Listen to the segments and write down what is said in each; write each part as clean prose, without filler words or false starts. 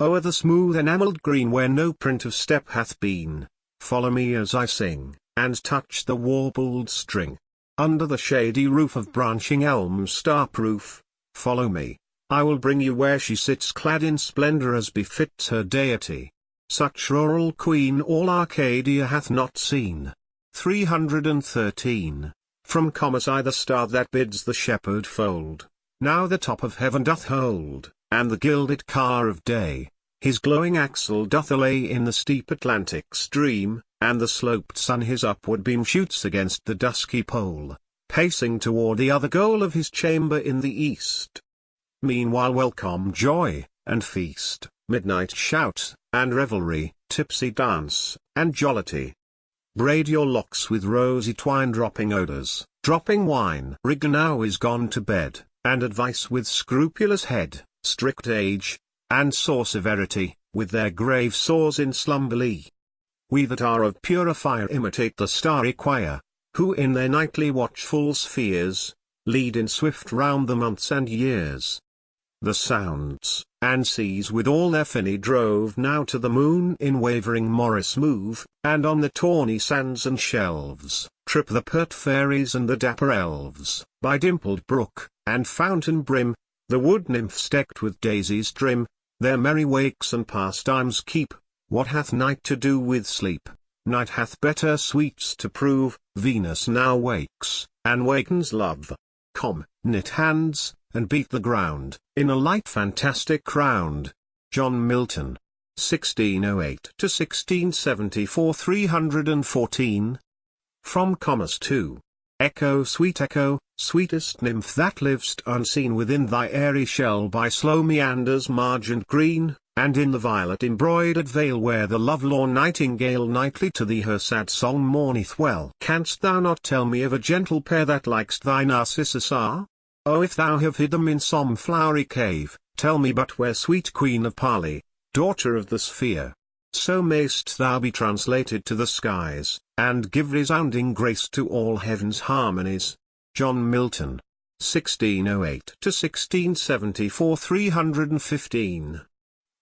O'er the smooth enamelled green where no print of step hath been, follow me as I sing, and touch the warbled string. Under the shady roof of branching elms star-proof, follow me, I will bring you where she sits clad in splendour as befits her deity. Such rural queen all Arcadia hath not seen. 313. From Comus I the star that bids the shepherd fold, now the top of heaven doth hold, and the gilded car of day, his glowing axle doth allay in the steep Atlantic stream, and the sloped sun his upward beam shoots against the dusky pole, pacing toward the other goal of his chamber in the east. Meanwhile welcome joy, and feast, midnight shout, and revelry, tipsy dance, and jollity. Braid your locks with rosy twine dropping odours, dropping wine. Rigor now is gone to bed, and advice with scrupulous head, strict age, and sore severity, with their grave saws in slumber lie. We that are of purer fire imitate the starry choir, who in their nightly watchful spheres, lead in swift round the months and years. The sounds, and seas with all their finny drove now to the moon in wavering morris move, and on the tawny sands and shelves, trip the pert fairies and the dapper elves, by dimpled brook, and fountain brim, the wood nymphs decked with daisies trim, their merry wakes and pastimes keep. What hath night to do with sleep? Night hath better sweets to prove. Venus now wakes, and wakens love. Come, knit hands, and beat the ground, in a light fantastic round. John Milton. 1608–1674 314. From Comus 2. Echo, sweetest nymph that liv'st unseen within thy airy shell by slow meanders margent green, and in the violet embroidered vale where the lovelorn nightingale nightly to thee her sad song mourneth well. Canst thou not tell me of a gentle pair that likest thy Narcissus are? Oh, if thou have hid them in some flowery cave, tell me but where, sweet queen of parley, daughter of the sphere. So mayst thou be translated to the skies, and give resounding grace to all heaven's harmonies. John Milton. 1608–1674 315.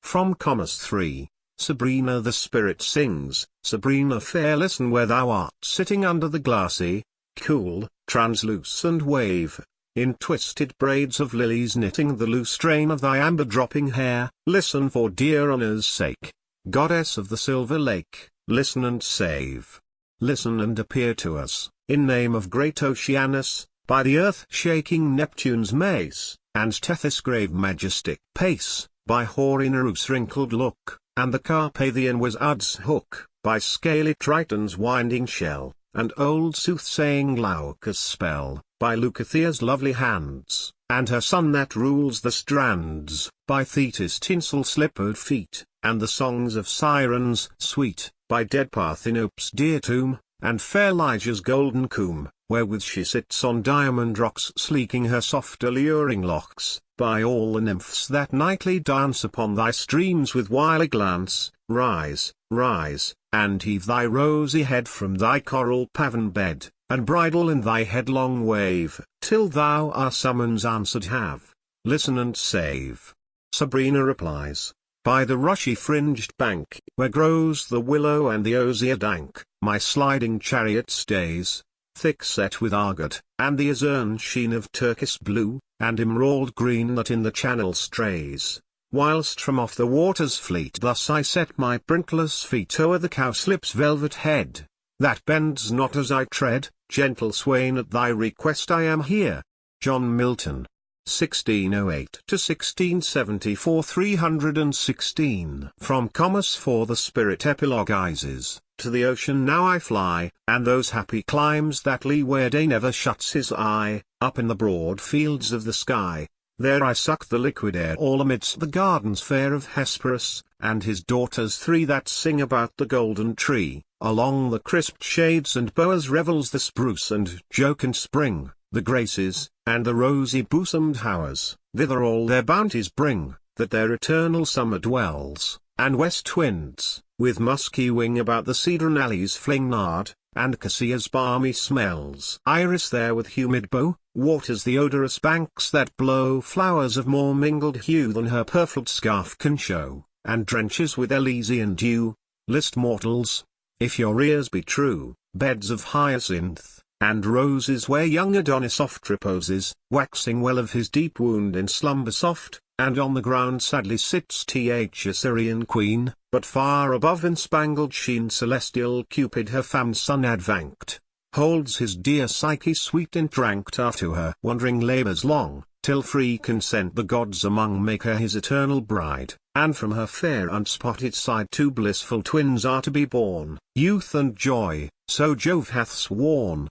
From Comus 3. Sabrina the spirit sings. Sabrina fair, listen where thou art sitting under the glassy, cool, translucent wave, in twisted braids of lilies knitting the loose train of thy amber dropping hair. Listen for dear honour's sake, goddess of the silver lake, listen and save. Listen and appear to us, in name of great Oceanus, by the earth-shaking Neptune's mace, and Tethys' grave majestic pace, by hoary Nereus' wrinkled look, and the Carpathian wizard's hook, by scaly Triton's winding shell, and old soothsaying Glaucus' spell, by Leucothea's lovely hands, and her son that rules the strands, by Thetis' tinsel-slippered feet, and the songs of sirens sweet, by dead Parthenope's dear tomb, and fair Lygia's golden comb, wherewith she sits on diamond rocks sleeking her soft alluring locks, by all the nymphs that nightly dance upon thy streams with wily glance. Rise, rise, and heave thy rosy head from thy coral paven bed, and bridle in thy headlong wave, till thou our summons answered have. Listen and save. Sabrina replies, by the rushy-fringed bank, where grows the willow and the osier dank, my sliding chariot stays, thick set with agate, and the azurn sheen of turquoise blue, and emerald green that in the channel strays. Whilst from off the waters fleet thus I set my printless feet o'er the cowslip's velvet head, that bends not as I tread. Gentle swain, at thy request I am here. John Milton. 1608–1674 316. From Comus 4 the spirit epiloguizes, to the ocean now I fly, and those happy climes that lie where day never shuts his eye, up in the broad fields of the sky. There I suck the liquid air all amidst the gardens fair of Hesperus, and his daughters three that sing about the golden tree. Along the crisped shades and bowers revels the spruce and jocund spring, the graces, and the rosy bosomed howers, thither all their bounties bring, that their eternal summer dwells, and west winds, with musky wing about the cedron alleys fling nard, and cassia's balmy smells. Iris there with humid bow, waters the odorous banks that blow flowers of more mingled hue than her purfled scarf can show. and drenches with Elysian dew. List mortals, if your ears be true, beds of hyacinth and roses where young Adonis oft reposes, waxing well of his deep wound in slumber soft, and on the ground sadly sits th Assyrian queen, but far above in spangled sheen celestial Cupid her fam's son advanct, holds his dear Psyche sweet entranced after her wandering labours long, till free consent the gods among make her his eternal bride, and from her fair unspotted side two blissful twins are to be born, youth and joy, so Jove hath sworn.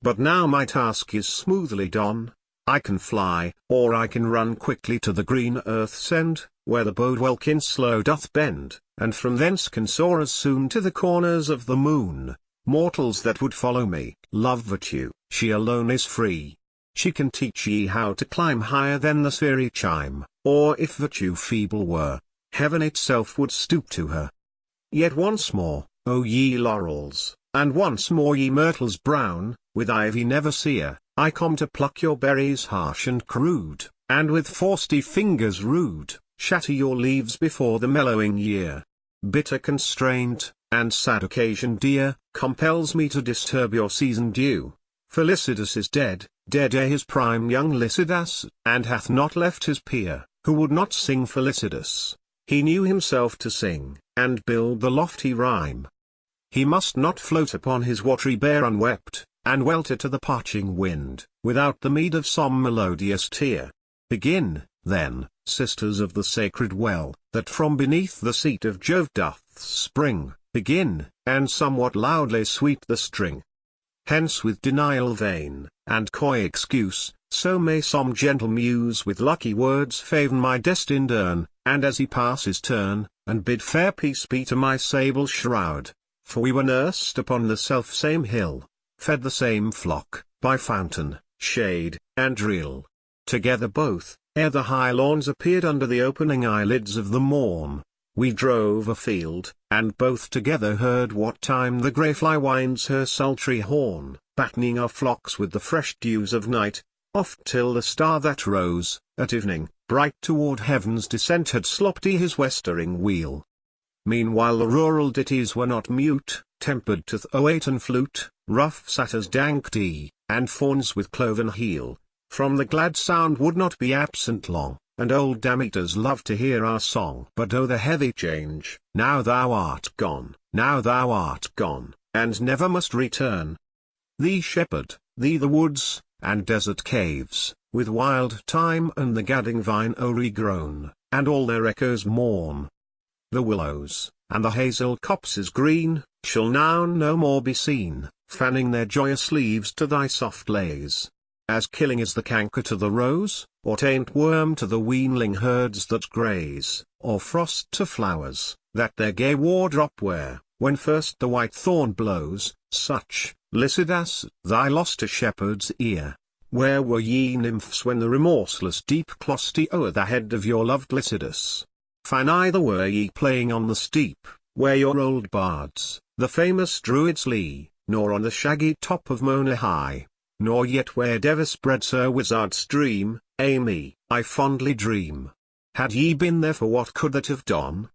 But now my task is smoothly done, I can fly, or I can run quickly to the green earth's end, where the bow welkin slow doth bend, and from thence can soar as soon to the corners of the moon. Mortals that would follow me, love virtue, she alone is free. She can teach ye how to climb higher than the sphery chime, or if virtue feeble were, heaven itself would stoop to her. Yet once more, O ye laurels, and once more ye myrtles brown, with ivy never sere, I come to pluck your berries harsh and crude, and with frosty fingers rude, shatter your leaves before the mellowing year. Bitter constraint, and sad occasion dear, compels me to disturb your season due. For Lycidas is dead, dead ere his prime young Lycidas, and hath not left his peer, who would not sing for Lycidas. He knew himself to sing, and build the lofty rhyme. He must not float upon his watery bear unwept, and welter to the parching wind, without the meed of some melodious tear. Begin, then, sisters of the sacred well, that from beneath the seat of Jove doth spring, begin, and somewhat loudly sweep the string. Hence with denial vain, and coy excuse, so may some gentle muse with lucky words favor my destined urn, and as he passes turn, and bid fair peace be to my sable shroud. For we were nursed upon the self-same hill, fed the same flock, by fountain, shade, and rill. Together both, ere the high lawns appeared under the opening eyelids of the morn, we drove afield, and both together heard what time the grey fly winds her sultry horn, battening our flocks with the fresh dews of night, oft till the star that rose, at evening, bright toward heaven's descent had slopped his westering wheel. Meanwhile the rural ditties were not mute, tempered to throat and flute, rough satyrs danked and fauns with cloven heel, from the glad sound would not be absent long, and old Dameters loved to hear our song. But oh the heavy change, now thou art gone, now thou art gone, and never must return. Thee shepherd, thee the woods, and desert caves, with wild thyme and the gadding vine o'ergrown, and all their echoes mourn. The willows, and the hazel copses green, shall now no more be seen, fanning their joyous leaves to thy soft lays. As killing is the canker to the rose, or taint worm to the weanling herds that graze, or frost to flowers, that their gay wardrop wear, when first the white thorn blows, such, Lycidas, thy lost a shepherd's ear. Where were ye nymphs when the remorseless deep clost o'er the head of your loved Lycidas? For neither were ye playing on the steep, where your old bards, the famous druids lie, nor on the shaggy top of Mona high, nor yet where Devis bred Sir Wizard's dream, me, I fondly dream. Had ye been there, for what could that have done?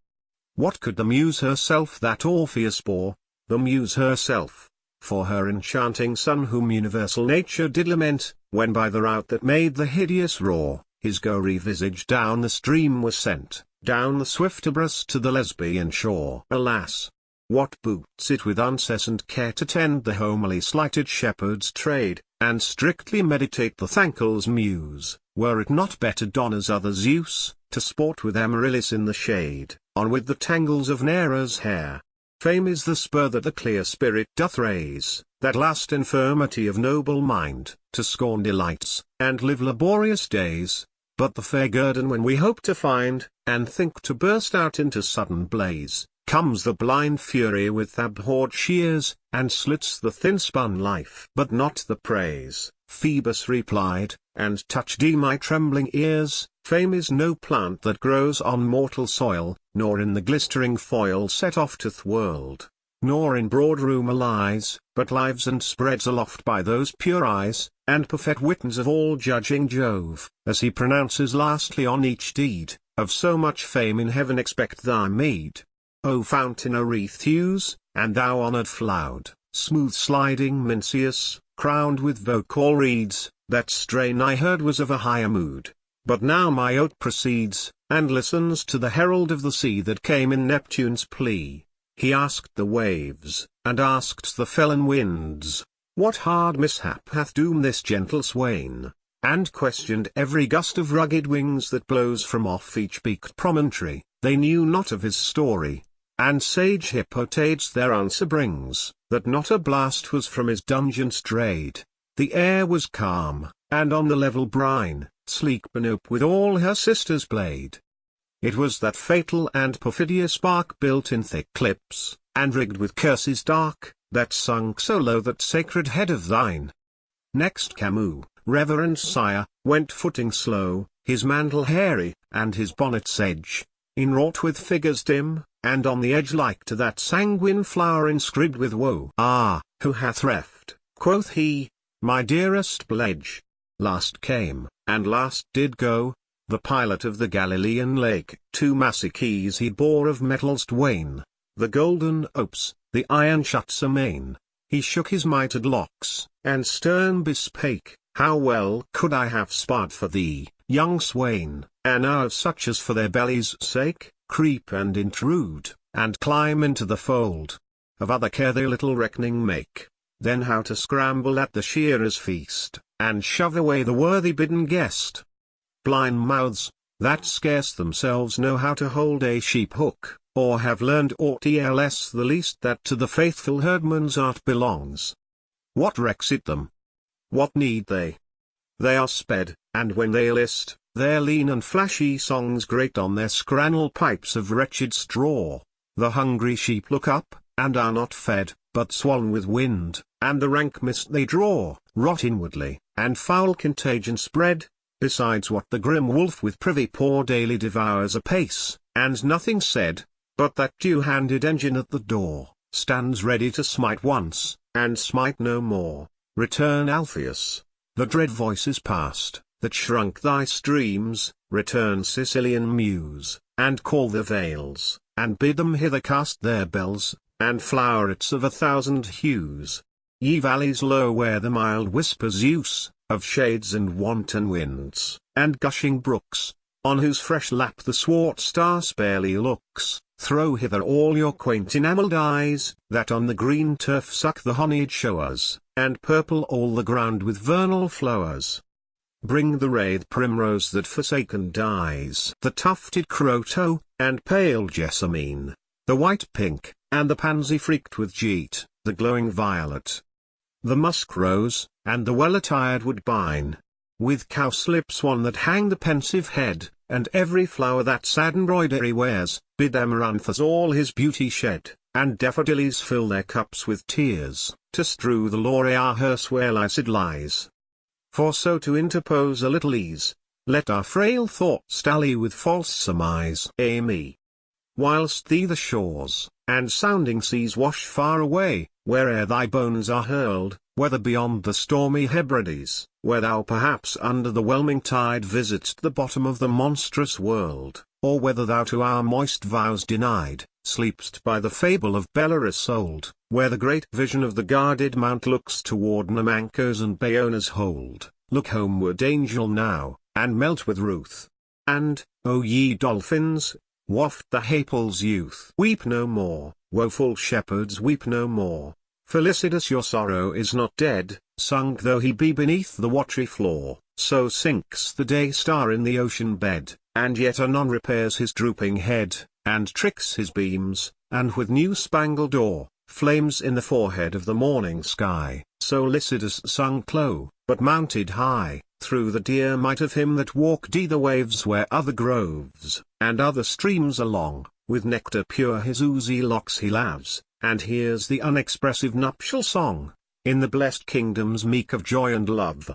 What could the muse herself that Orpheus bore, the muse herself, for her enchanting son whom universal nature did lament, when by the route that made the hideous roar, his gory visage down the stream was sent, down the swift Abras to the Lesbian shore. Alas! What boots it with uncessant care to tend the homely slighted shepherd's trade, and strictly meditate the thankless muse, were it not better done as others use, to sport with Amaryllis in the shade, on with the tangles of Nerea's hair. Fame is the spur that the clear spirit doth raise, that last infirmity of noble mind, to scorn delights, and live laborious days. But the fair guerdon when we hope to find, and think to burst out into sudden blaze, comes the blind fury with abhorred shears, and slits the thin-spun life. But not the praise, Phoebus replied, and touched my trembling ears. Fame is no plant that grows on mortal soil, nor in the glistering foil set off to th' world, nor in broad rumour lies, but lives and spreads aloft by those pure eyes, and perfect witness of all judging Jove, as he pronounces lastly on each deed, of so much fame in heaven expect thy meed. O fountain wreathed hues, and thou honoured floud, smooth sliding Mincius, crowned with vocal reeds, that strain I heard was of a higher mood. But now my oat proceeds, and listens to the herald of the sea that came in Neptune's plea. He asked the waves, and asked the felon winds, what hard mishap hath doomed this gentle swain? And questioned every gust of rugged wings that blows from off each peaked promontory. They knew not of his story. And sage Hippotades their answer brings, that not a blast was from his dungeon strayed. The air was calm, and on the level brine, sleek Panope with all her sisters played. It was that fatal and perfidious bark built in thick clips, and rigged with curses dark, that sunk so low that sacred head of thine. Next Camus, reverend sire, went footing slow, his mantle hairy, and his bonnet's edge, inwrought with figures dim, and on the edge like to that sanguine flower inscribed with woe. Ah, who hath reft, quoth he, my dearest pledge? Last came, and last did go, the pilot of the Galilean lake. 2 massy keys he bore of metals twain, the golden opes, the iron shuts amain. He shook his mitred locks, and stern bespake, how well could I have sparred for thee, young swain, and now of such as for their bellies' sake, creep and intrude, and climb into the fold. Of other care they little reckoning make, then how to scramble at the shearer's feast, and shove away the worthy bidden guest. Blind mouths, that scarce themselves know how to hold a sheep hook, or have learned aught else the least that to the faithful herdman's art belongs. What recks it them? What need they? They are sped, and when they list, their lean and flashy songs grate on their scrannel pipes of wretched straw. The hungry sheep look up, and are not fed, but swollen with wind, and the rank mist they draw, rot inwardly, and foul contagion spread. Besides what the grim wolf with privy paw daily devours apace, and nothing said, but that dew-handed engine at the door, stands ready to smite once, and smite no more. Return Alpheus, the dread voice is past, that shrunk thy streams. Return Sicilian muse, and call the vales, and bid them hither cast their bells, and flowerets of 1,000 hues. Ye valleys low where the mild whispers use, of shades and wanton winds, and gushing brooks, on whose fresh lap the swart star sparely looks, throw hither all your quaint enamelled eyes, that on the green turf suck the honeyed showers, and purple all the ground with vernal flowers. Bring the wreathed primrose that forsaken dies, the tufted croto, and pale jessamine, the white pink, and the pansy freaked with jeet, the glowing violet, the musk rose, and the well-attired woodbine, with cowslip swan that hang the pensive head, and every flower that sad embroidery wears. Bid amaranthus all his beauty shed, and daffodillies fill their cups with tears, to strew the laurea hearse where Lycid lies. For so to interpose a little ease, let our frail thoughts dally with false surmise. Amy. Whilst thee the shores, and sounding seas wash far away, where'er thy bones are hurled, whether beyond the stormy Hebrides, where thou perhaps under the whelming tide visit'st the bottom of the monstrous world, or whether thou to our moist vows denied, sleep'st by the fable of Belarus old, where the great vision of the guarded mount looks toward Namanco's and Bayona's hold, look homeward angel now, and melt with ruth. And, O ye dolphins, waft the Haple's youth. Weep no more, woeful shepherds, weep no more. Felicitas, your sorrow is not dead, sunk though he be beneath the watery floor. So sinks the day star in the ocean bed, and yet anon repairs his drooping head, and tricks his beams, and with new spangled ore, flames in the forehead of the morning sky. So Lycidas sunk low, but mounted high, through the dear might of him that walked the waves where other groves, and other streams along, with nectar pure his oozy locks he laves, and hears the unexpressive nuptial song, in the blessed kingdoms meek of joy and love.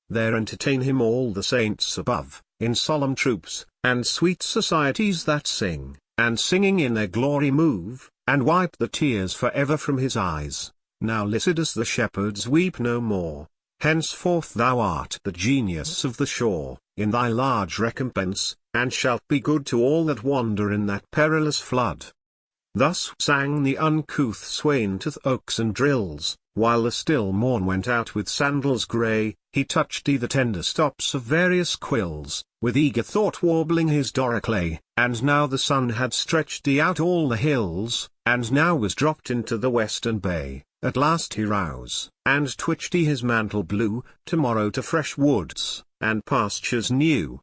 There entertain him all the saints above, in solemn troops, and sweet societies that sing, and singing in their glory move, and wipe the tears for ever from his eyes. Now Lycidas the shepherds weep no more, Henceforth thou art the genius of the shore, in thy large recompense, and shalt be good to all that wander in that perilous flood. Thus sang the uncouth swain to the oaks and rills, while the still morn went out with sandals grey. He touched the tender stops of various quills, with eager thought warbling his doriclay. And now the sun had stretched out all the hills, and now was dropped into the western bay. At last he rouse, and twitched his mantle blue, tomorrow to fresh woods, and pastures new,